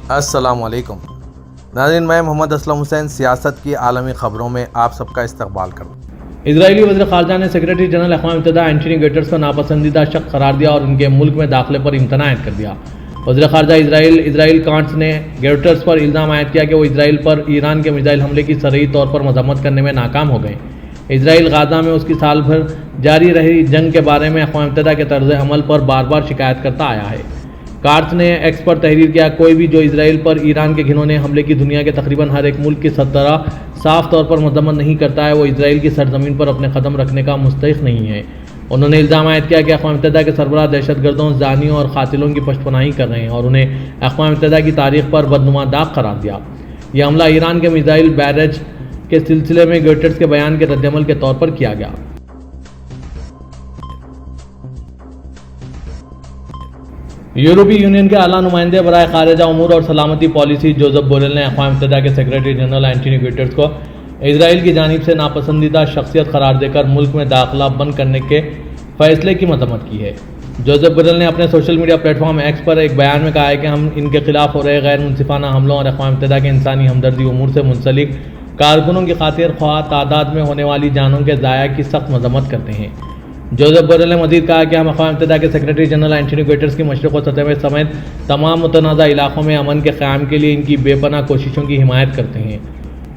السلام علیکم ناظرین، میں محمد اسلم حسین سیاست کی عالمی خبروں میں آپ سب کا استقبال کرتا ہوں۔ اسرائیلی وزیر خارجہ نے سیکرٹری جنرل اقوام متحدہ اینٹونی گٹرس کو ناپسندیدہ شخص قرار دیا اور ان کے ملک میں داخلے پر امتناع عائد کر دیا۔ وزیر خارجہ اسرائیل کانٹس نے گٹرس پر الزام عائد کیا کہ وہ اسرائیل پر ایران کے میزائل حملے کی صریح طور پر مذمت کرنے میں ناکام ہو گئے۔ اسرائیل غزہ میں اس کی سال بھر جاری رہی جنگ کے بارے میں اقوام متحدہ کے طرز عمل پر بار بار شکایت کرتا آیا ہے۔ کارٹس نے ایکس پر تحریر کیا، کوئی بھی جو اسرائیل پر ایران کے گھنونے حملے کی دنیا کے تقریباً ہر ایک ملک کی طرح صاف طور پر مذمت نہیں کرتا ہے، وہ اسرائیل کی سرزمین پر اپنے قدم رکھنے کا مستحق نہیں ہے۔ انہوں نے الزام عائد کیا کہ اقوام متحدہ کے سربراہ دہشت گردوں، زانیوں اور قاتلوں کی پشت پناہی کر رہے ہیں اور انہیں اقوام متحدہ کی تاریخ پر بدنما داغ قرار دیا۔ یہ حملہ ایران کے میزائل بیرج کے سلسلے میں گٹرس کے بیان کے رد عمل کے طور پر کیا گیا۔ یورپی یونین کے اعلیٰ نمائندے برائے خارجہ امور اور سلامتی پالیسی جوزف بوریل نے اقوام متحدہ کے سیکرٹری جنرل اینٹونی گٹرس کو اسرائیل کی جانب سے ناپسندیدہ شخصیت قرار دے کر ملک میں داخلہ بند کرنے کے فیصلے کی مذمت کی ہے۔ جوزف بوریل نے اپنے social media platform X پر ایک بیان میں کہا ہے کہ ہم ان کے خلاف ہو رہے غیر منصفانہ حملوں اور اقوام متحدہ کے انسانی ہمدردی امور سے منسلک کارکنوں کی خاطر خواہ تعداد میں ہونے والی جانوں کے ضیاع کی سخت مذمت کرتے ہیں۔ جوزف بوریل نے مزید کہا کہ ہم اقوام متحدہ کے سیکرٹری جنرل اینٹونی گٹرس کی مشرق و سطح سمیت تمام متنازع علاقوں میں امن کے قیام کے لیے ان کی بے پناہ کوششوں کی حمایت کرتے ہیں۔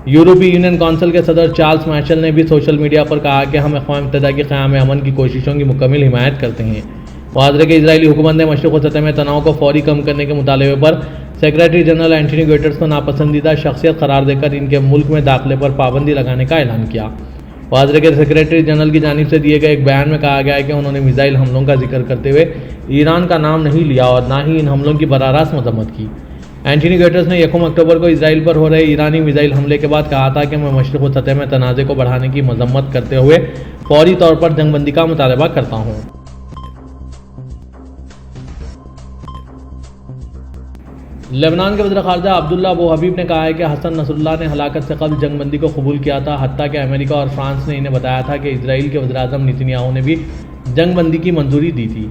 یورپی یونین کونسل کے صدر چارلس مائشل نے بھی سوشل میڈیا پر کہا کہ ہم اقوام متحدہ کی قیام امن کی کوششوں کی مکمل حمایت کرتے ہیں۔ واضح کہ اسرائیلی حکومت نے مشرق و سطح میں تناؤ کو فوری کم کرنے کے مطالبے پر سیکرٹری جنرل اینٹونی گٹرس کو ناپسندیدہ شخصیت قرار دے کر ان کے ملک میں داخلے پر پابندی لگانے کا اعلان کیا۔ واضح کہ سیکرٹری جنرل کی جانب سے دیے گئے ایک بیان میں کہا گیا ہے کہ انہوں نے میزائل حملوں کا ذکر کرتے ہوئے ایران کا نام نہیں لیا اور نہ ہی ان حملوں کی براہ راست مذمت کی۔ اینٹونی گٹرس نے 1 اکتوبر کو اسرائیل پر ہو رہے ایرانی میزائل حملے کے بعد کہا تھا کہ میں مشرق و سطح میں تنازع کو بڑھانے کی مذمت کرتے ہوئے فوری طور پر جنگ بندی کا مطالبہ کرتا ہوں۔ لبنان کے وزیر خارجہ عبداللہ ابو حبیب نے کہا ہے کہ حسن نصر اللہ نے ہلاکت سے قبل جنگ بندی کو قبول کیا تھا، حتیٰ کہ امریکہ اور فرانس نے انہیں بتایا تھا کہ اسرائیل کے وزیر اعظم نیتنیاہو نے بھی جنگ بندی کی منظوری دی تھی۔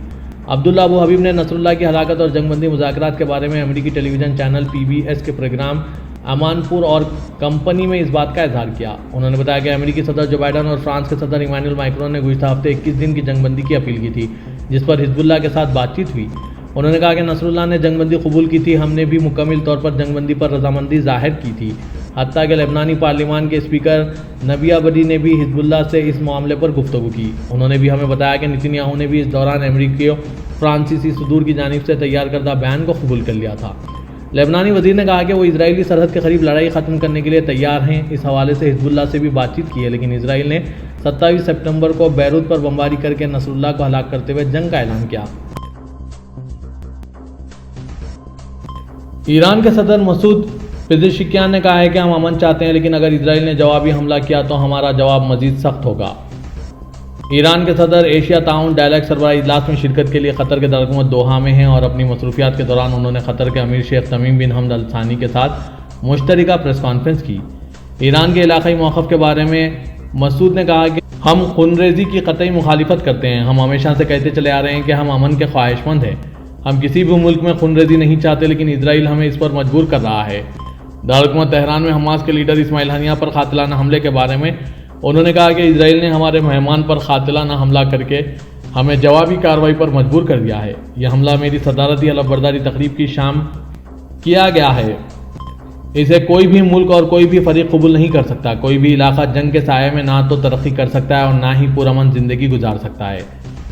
عبداللہ ابو حبیب نے نصر اللہ کی ہلاکت اور جنگ بندی مذاکرات کے بارے میں امریکی ٹیلی ویژن چینل PBS کے پروگرام امان پور اور کمپنی میں اس بات کا اظہار کیا۔ انہوں نے بتایا کہ امریکی صدر جو بائیڈن اور فرانس کے صدر ایمانوئل مائکرون نے گزشتہ ہفتے 21 دن کی جنگ بندی کی اپیل کی تھی، جس پر حزب اللہ کے ساتھ بات چیت ہوئی۔ انہوں نے کہا کہ نصر اللہ نے جنگ بندی قبول کی تھی، ہم نے بھی مکمل طور پر جنگ بندی پر رضامندی ظاہر کی تھی، حتیٰ کہ لبنانی پارلیمان کے اسپیکر نبیہ بدی نے بھی حزب اللہ سے اس معاملے پر گفتگو کی۔ انہوں نے بھی ہمیں بتایا کہ نیتنیاہو نے بھی اس دوران امریکی اور فرانسیسی صدور کی جانب سے تیار کردہ بیان کو قبول کر لیا تھا۔ لبنانی وزیر نے کہا کہ وہ اسرائیلی سرحد کے قریب لڑائی ختم کرنے کے لیے تیار ہیں۔ اس حوالے سے حزب اللہ سے بھی بات چیت کی ہے، لیکن اسرائیل نے 27 سپتمبر کو بیروت پر بمباری کر کے نصر اللہ کو ہلاک کرتے ہوئے جنگ کا اعلان کیا۔ ایران کے صدر مسعود پزشکیان نے کہا ہے کہ ہم امن چاہتے ہیں، لیکن اگر اسرائیل نے جوابی حملہ کیا تو ہمارا جواب مزید سخت ہوگا۔ ایران کے صدر ایشیا تعاون ڈائلاگ سربراہی اجلاس میں شرکت کے لیے قطر کے دارالحکومت دوحہ میں ہیں اور اپنی مصروفیات کے دوران انہوں نے قطر کے امیر شیخ تمیم بن حمد ال ثانی کے ساتھ مشترکہ پریس کانفرنس کی۔ ایران کے علاقائی موقف کے بارے میں مسعود نے کہا کہ ہم خونریزی کی قطعی مخالفت کرتے ہیں، ہم ہمیشہ سے کہتے چلے آ رہے ہیں کہ ہم امن کے خواہش مند ہیں، ہم کسی بھی ملک میں خونریزی نہیں چاہتے، لیکن اسرائیل ہمیں اس پر مجبور کر رہا ہے۔ دارالحکومت تہران میں حماس کے لیڈر اسماعیل ہنیہ پر قاتلانہ حملے کے بارے میں انہوں نے کہا کہ اسرائیل نے ہمارے مہمان پر قاتلانہ حملہ کر کے ہمیں جوابی کارروائی پر مجبور کر دیا ہے۔ یہ حملہ میری صدارتی حلف برداری تقریب کی شام کیا گیا ہے، اسے کوئی بھی ملک اور کوئی بھی فریق قبول نہیں کر سکتا۔ کوئی بھی علاقہ جنگ کے سائے میں نہ تو ترقی کر سکتا ہے اور نہ ہی پرامن زندگی گزار سکتا ہے۔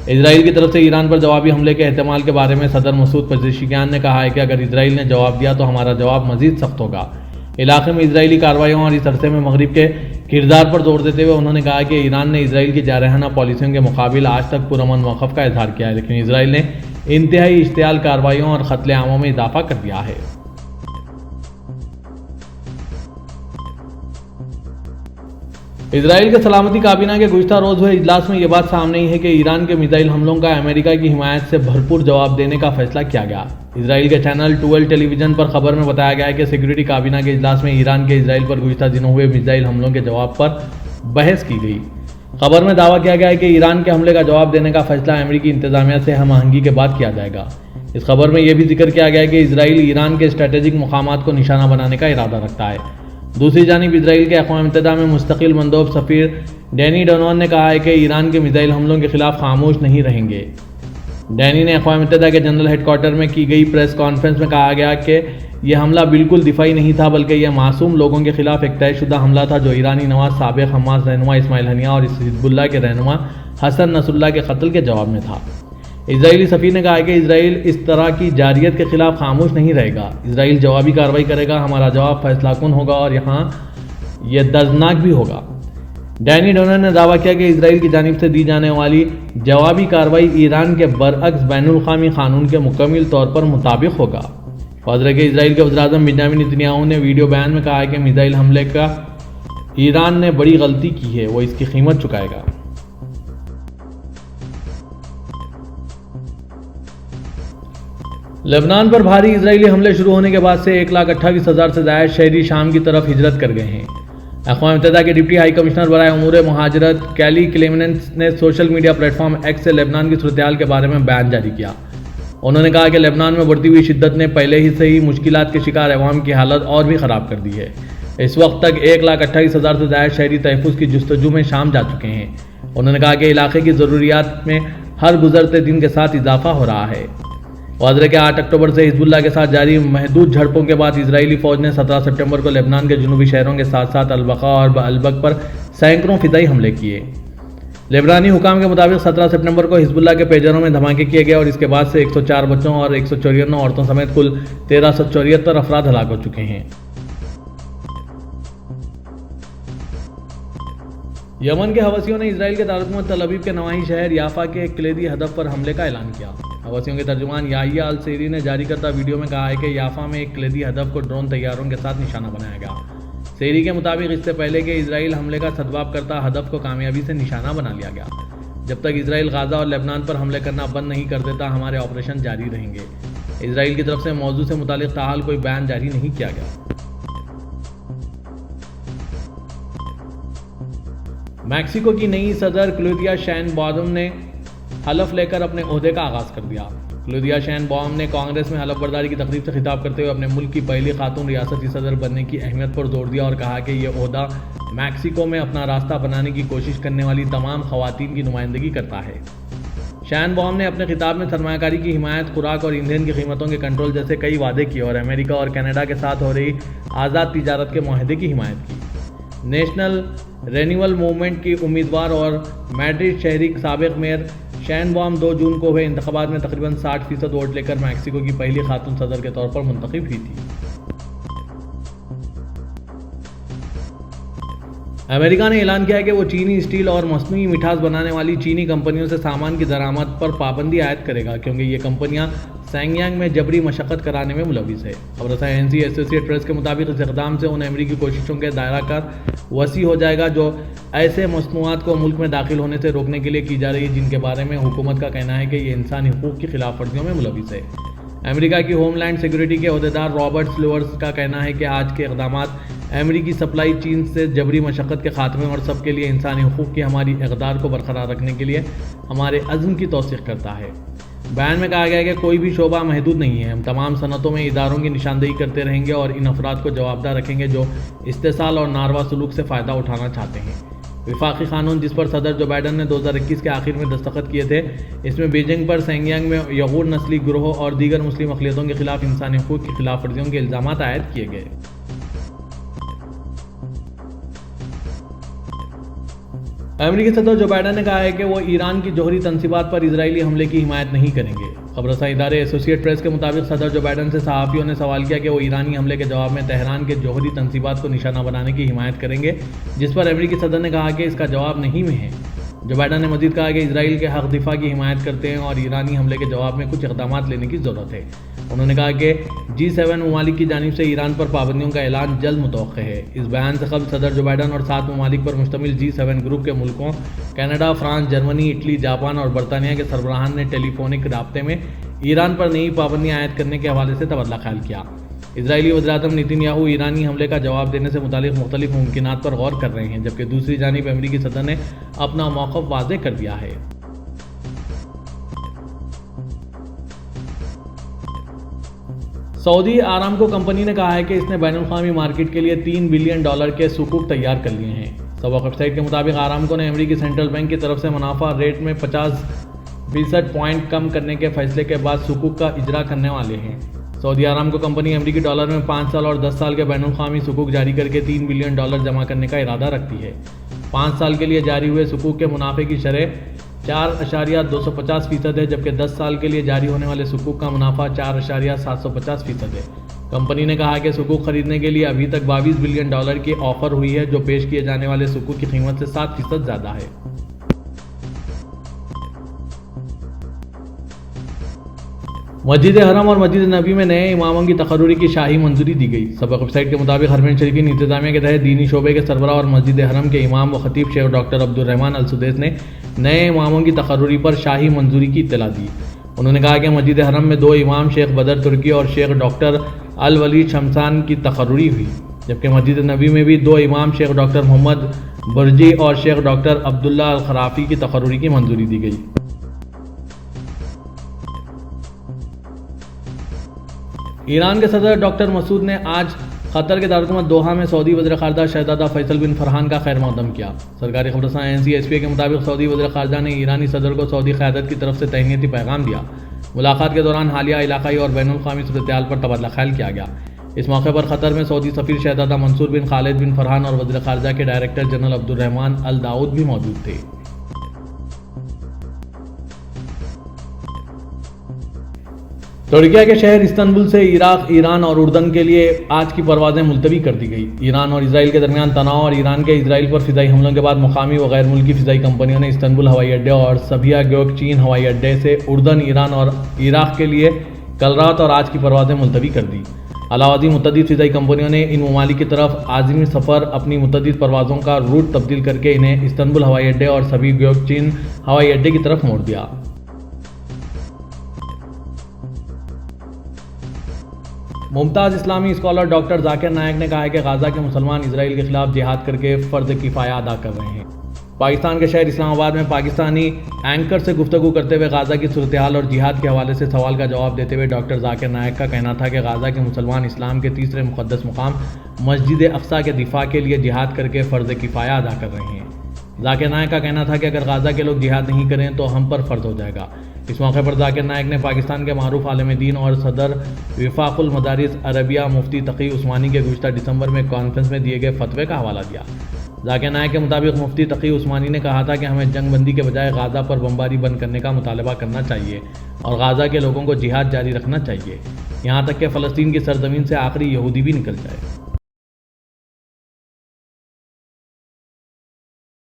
اسرائیل کی طرف سے ایران پر جوابی حملے کے احتمال کے بارے میں صدر مسعود پزشکیان نے کہا ہے کہ اگر اسرائیل نے جواب دیا تو ہمارا جواب مزید سخت ہوگا۔ علاقے میں اسرائیلی کارروائیوں اور اس عرصے میں مغرب کے کردار پر زور دیتے ہوئے انہوں نے کہا کہ ایران نے اسرائیل کی جارحانہ پالیسیوں کے مقابل آج تک پرامن موقف کا اظہار کیا ہے، لیکن اسرائیل نے انتہائی اشتعال کارروائیوں اور قتل عاموں میں اضافہ کر دیا ہے۔ اسرائیل کے سلامتی کابینہ کے گزشتہ روز ہوئے اجلاس میں یہ بات سامنے آئی ہے کہ ایران کے میزائل حملوں کا امریکہ کی حمایت سے بھرپور جواب دینے کا فیصلہ کیا گیا۔ اسرائیل کے چینل 12 ٹیلی ویژن پر خبر میں بتایا گیا ہے کہ سیکورٹی کابینہ کے اجلاس میں ایران کے اسرائیل پر گزشتہ دنوں ہوئے میزائل حملوں کے جواب پر بحث کی گئی۔ خبر میں دعویٰ کیا گیا ہے کہ ایران کے حملے کا جواب دینے کا فیصلہ امریکی انتظامیہ سے ہم آہنگی کے بعد کیا جائے گا۔ اس خبر میں یہ بھی ذکر کیا گیا ہے کہ اسرائیل ایران کے اسٹریٹجک مقامات کو نشانہ بنانے کا ارادہ رکھتا ہے۔ دوسری جانب اسرائیل کے اقوام متحدہ میں مستقل مندوب سفیر ڈینی ڈونون نے کہا ہے کہ ایران کے میزائل حملوں کے خلاف خاموش نہیں رہیں گے۔ ڈینی نے اقوام متحدہ کے جنرل ہیڈ کوارٹر میں کی گئی پریس کانفرنس میں کہا گیا کہ یہ حملہ بالکل دفاعی نہیں تھا، بلکہ یہ معصوم لوگوں کے خلاف ایک طے شدہ حملہ تھا جو ایرانی نواز سابق حماس رہنما اسماعیل ہنیہ اور حزب اللہ کے رہنما حسن نصر اللہ کے قتل کے جواب میں تھا۔ اسرائیلی سفیر نے کہا کہ اسرائیل اس طرح کی جارحیت کے خلاف خاموش نہیں رہے گا، اسرائیل جوابی کارروائی کرے گا، ہمارا جواب فیصلہ کن ہوگا اور یہاں یہ دردناک بھی ہوگا۔ ڈینی ڈونن نے دعویٰ کیا کہ اسرائیل کی جانب سے دی جانے والی جوابی کارروائی ایران کے برعکس بین الاقوامی قانون کے مکمل طور پر مطابق ہوگا۔ وزیر کہ اسرائیل کے وزیر اعظم بنیامین نتنیاہو نے ویڈیو بیان میں کہا ہے کہ میزائل حملے کا ایران نے بڑی غلطی کی ہے، وہ اس کی قیمت چکائے گا۔ لبنان پر بھاری اسرائیلی حملے شروع ہونے کے بعد سے 1,28,000 سے زائد شہری شام کی طرف ہجرت کر گئے ہیں۔ اقوام متحدہ کے ڈپٹی ہائی کمشنر برائے امور مہاجرت کیلی کلیمنز نے social media platform x سے لبنان کی صورتحال کے بارے میں بیان جاری کیا۔ انہوں نے کہا کہ لبنان میں بڑھتی ہوئی شدت نے پہلے ہی سے ہی مشکلات کے شکار عوام کی حالت اور بھی خراب کر دی ہے۔ اس وقت تک 1,28,000 سے زائد شہری تحفظ کی جستجو میں شام جا چکے ہیں۔ انہوں نے کہا کہ علاقے کی ضروریات میں ہر گزرتے دن کے ساتھ اضافہ ہو رہا ہے۔ واضح کہ 8 اکتوبر سے حزب اللہ کے ساتھ جاری محدود جھڑپوں کے بعد اسرائیلی فوج نے 17 ستمبر کو لبنان کے جنوبی شہروں کے ساتھ ساتھ البقا اور البک پر سینکڑوں فضائی حملے کیے۔ لبنانی حکام کے مطابق 17 ستمبر کو حزب اللہ کے پیجروں میں دھماکے کیے گئے اور اس کے بعد سے 104 بچوں اور 154 عورتوں سمیت کل 1374 افراد ہلاک ہو چکے ہیں۔ یمن کے حوثیوں نے اسرائیل کے دارالحکومت تل ابیب کے نواحی شہر یافا کے ایک کلیدی ہدف پر حملے کا اعلان کیا۔ حوثیوں کے ترجمان یحییٰ السیری نے جاری کردہ ویڈیو میں کہا ہے کہ یافا میں ایک کلیدی ہدف کو ڈرون طیاروں کے ساتھ نشانہ بنایا گیا۔ سیری کے مطابق اس سے پہلے کہ اسرائیل حملے کا سدباب کرتا ہدف کو کامیابی سے نشانہ بنا لیا گیا۔ جب تک اسرائیل غزہ اور لبنان پر حملے کرنا بند نہیں کر دیتا ہمارے آپریشن جاری رہیں گے۔ اسرائیل کی طرف سے موضوع سے متعلق تاحال کوئی بیان جاری نہیں کیا گیا۔ میکسیکو کی نئی صدر کلودیا شین باؤم نے حلف لے کر اپنے عہدے کا آغاز کر دیا۔ کلودیا شین باؤم نے کانگریس میں حلف برداری کی تقریب سے خطاب کرتے ہوئے اپنے ملک کی پہلی خاتون ریاستی صدر بننے کی اہمیت پر زور دیا اور کہا کہ یہ عہدہ میکسیکو میں اپنا راستہ بنانے کی کوشش کرنے والی تمام خواتین کی نمائندگی کرتا ہے۔ شین باؤم نے اپنے خطاب میں سرمایہ کاری کی حمایت، خوراک اور ایندھن کی قیمتوں کے کنٹرول جیسے کئی وعدے کیے اور امریکہ اور کینیڈا کے ساتھ ہو رہی آزاد تجارت کے معاہدے کی حمایت کی۔ نیشنل رینیول موومنٹ کی امیدوار اور میڈرڈ شہری سابق میئر شین باؤم 2 جون کو ہوئے انتخابات میں تقریباً 60% ووٹ لے کر میکسیکو کی پہلی خاتون صدر کے طور پر منتخب ہوئی تھی۔ امریکہ نے اعلان کیا ہے کہ وہ چینی اسٹیل اور مصنوعی مٹھاس بنانے والی چینی کمپنیوں سے سامان کی درآمد پر پابندی عائد کرے گا کیونکہ یہ کمپنیاں سینگیانگ میں جبری مشقت کرانے میں ملوث ہے۔ خبر رساں ANC ایسوسی ایٹ پریس کے مطابق اس اقدام سے ان امریکی کوششوں کے دائرہ کار وسیع ہو جائے گا جو ایسے مصنوعات کو ملک میں داخل ہونے سے روکنے کے لیے کی جا رہی ہے جن کے بارے میں حکومت کا کہنا ہے کہ یہ انسانی حقوق کی خلاف ورزیوں میں ملوث ہے۔ امریکہ کی ہوم لینڈ سیکورٹی کے عہدیدار رابرٹ سلیورز کا کہنا ہے کہ آج کے اقدامات امریکی سپلائی چین سے جبری مشقت کے خاتمے اور سب کے لیے انسانی حقوق کی ہماری اقدار کو برقرار رکھنے کے لیے ہمارے عزم کی توثیق کرتا ہے۔ بیان میں کہا گیا ہے کہ کوئی بھی شعبہ محدود نہیں ہے، ہم تمام صنعتوں میں اداروں کی نشاندہی کرتے رہیں گے اور ان افراد کو جوابدہ رکھیں گے جو استحصال اور ناروا سلوک سے فائدہ اٹھانا چاہتے ہیں۔ وفاقی قانون جس پر صدر جو بائیڈن نے 2021 کے آخر میں دستخط کیے تھے، اس میں بیجنگ پر سینگیانگ میں یغور نسلی گروہوں اور دیگر مسلم اقلیتوں کے خلاف انسانی حقوق کی خلاف ورزیوں کے الزامات عائد کیے گئے۔ امریکی صدر جو بائیڈن نے کہا ہے کہ وہ ایران کی جوہری تنصیبات پر اسرائیلی حملے کی حمایت نہیں کریں گے۔ خبر رساں ادارے ایسوسی ایٹ پریس کے مطابق صدر جو بائیڈن سے صحافیوں نے سوال کیا کہ وہ ایرانی حملے کے جواب میں تہران کے جوہری تنصیبات کو نشانہ بنانے کی حمایت کریں گے، جس پر امریکی صدر نے کہا کہ اس کا جواب نہیں میں ہے۔ جو بائیڈن نے مزید کہا کہ اسرائیل کے حق دفاع کی حمایت کرتے ہیں اور ایرانی حملے کے جواب میں کچھ اقدامات لینے کی ضرورت ہے۔ انہوں نے کہا کہ G7 ممالک کی جانب سے ایران پر پابندیوں کا اعلان جلد متوقع ہے۔ اس بیان سے قبل صدر جو بائیڈن اور 7 ممالک پر مشتمل G7 گروپ کے ملکوں Canada, France, Germany, Italy, Japan اور برطانیہ کے سربراہان نے ٹیلی فونک رابطے میں ایران پر نئی پابندیاں عائد کرنے کے حوالے سے تبادلہ خیال کیا۔ اسرائیلی وزیر اعظم نتنیاہو ایرانی حملے کا جواب دینے سے متعلق مختلف ممکنات پر غور کر رہے ہیں، جبکہ دوسری جانب امریکی صدر نے اپنا موقف واضح کر دیا ہے۔ سعودی آرامکو کمپنی نے کہا ہے کہ اس نے بین الاقوامی مارکیٹ کے لیے $3 بلین کے سکوک تیار کر لیے ہیں۔ سبق ویب سائٹ کے مطابق آرامکو نے امریکی سینٹرل بینک کی طرف سے منافع ریٹ میں 50% پوائنٹ کم کرنے کے فیصلے کے بعد سکوک کا اجرا کرنے والے ہیں۔ سعودی آرامکو کمپنی امریکی ڈالر میں 5 سال اور 10 سال کے بین الاقوامی سکوک جاری کر کے $3 بلین جمع کرنے کا ارادہ رکھتی ہے۔ 5 سال کے لیے جاری ہوئے سکوک کے منافع کی شرح 4.250% ہے، جبکہ 10 سال کے لیے جاری ہونے والے سکوک کا منافع 4.750% ہے۔ کمپنی نے کہا کہ سکوک خریدنے کے لیے ابھی تک $22 بلین کی آفر ہوئی ہے، جو پیش کیے جانے والے سکوک کی قیمت سے 7% زیادہ ہے۔ مسجد حرم اور مسجد نبی میں نئے اماموں کی تقرری کی شاہی منظوری دی گئی۔ سبق ویب سائٹ کے مطابق حرمین شریفین انتظامیہ کے تحت دینی شعبے کے سربراہ اور مسجد حرم کے امام و خطیب شیخ ڈاکٹر عبدالرحمن السدیس نے نئے اماموں کی تقرری پر شاہی منظوری کی اطلاع دی۔ انہوں نے کہا کہ مسجد حرم میں 2 امام شیخ بدر ترکی اور شیخ ڈاکٹر الولید شمسان کی تقرری ہوئی، جبکہ مسجد نبی میں بھی 2 امام شیخ ڈاکٹر محمد برجی اور شیخ ڈاکٹر عبداللہ الخرافی کی تقرری کی منظوری دی گئی۔ ایران کے صدر ڈاکٹر مسعود نے آج قطر کے دارالحکومت دوحہ میں سعودی وزیر خارجہ شہزادہ فیصل بن فرحان کا خیر مقدم کیا۔ سرکاری خبررساں NCSPA کے مطابق سعودی وزیر خارجہ نے ایرانی صدر کو سعودی قیادت کی طرف سے تہنیتی پیغام دیا۔ ملاقات کے دوران حالیہ علاقائی اور بین الاقوامی صورتحال پر تبادلہ خیال کیا گیا۔ اس موقع پر قطر میں سعودی سفیر شہزادہ منصور بن خالد بن فرحان اور وزیر خارجہ کے ڈائریکٹر جنرل عبدالرحمن الداؤد بھی موجود تھے۔ ترکیہ کے شہر استنبول سے عراق، ایران اور اردن کے لیے آج کی پروازیں ملتوی کر دی گئی۔ ایران اور اسرائیل کے درمیان تناؤ اور ایران کے اسرائیل پر فضائی حملوں کے بعد مقامی و غیر ملکی فضائی کمپنیوں نے استنبول ہوائی اڈے اور سبیا گیوک چین ہوائی اڈے سے اردن، ایران اور عراق کے لیے کل رات اور آج کی پروازیں ملتوی کر دی۔ علاوہ ازیں متعدد فضائی کمپنیوں نے ان ممالک کی طرف عازمی سفر اپنی متعدد پروازوں کا روٹ تبدیل کر کے انہیں استنبول ہوائی اڈے اور سبیا گیوک چین ہوائی اڈے کی طرف موڑ دیا۔ ممتاز اسلامی اسکالر ڈاکٹر ذاکر نائک نے کہا ہے کہ غزہ کے مسلمان اسرائیل کے خلاف جہاد کر کے فرض کفایہ ادا کر رہے ہیں۔ پاکستان کے شہر اسلام آباد میں پاکستانی اینکر سے گفتگو کرتے ہوئے غزہ کی صورتحال اور جہاد کے حوالے سے سوال کا جواب دیتے ہوئے ڈاکٹر ذاکر نائک کا کہنا تھا کہ غزہ کے مسلمان اسلام کے تیسرے مقدس مقام مسجد اقصیٰ کے دفاع کے لیے جہاد کر کے فرض کفایہ ادا کر رہے ہیں۔ ذاکر نائک کا کہنا تھا کہ اگر غزہ کے لوگ جہاد نہیں کریں تو ہم پر فرض ہو جائے گا۔ اس موقع پر ذاکر نائک نے پاکستان کے معروف عالم دین اور صدر وفاق المدارس عربیہ مفتی تقی عثمانی کے گزشتہ دسمبر میں کانفرنس میں دیے گئے فتوے کا حوالہ دیا۔ ذاکر نائک کے مطابق مفتی تقی عثمانی نے کہا تھا کہ ہمیں جنگ بندی کے بجائے غزہ پر بمباری بند کرنے کا مطالبہ کرنا چاہیے اور غزہ کے لوگوں کو جہاد جاری رکھنا چاہیے، یہاں تک کہ فلسطین کی سرزمین سے آخری یہودی بھی نکل جائے۔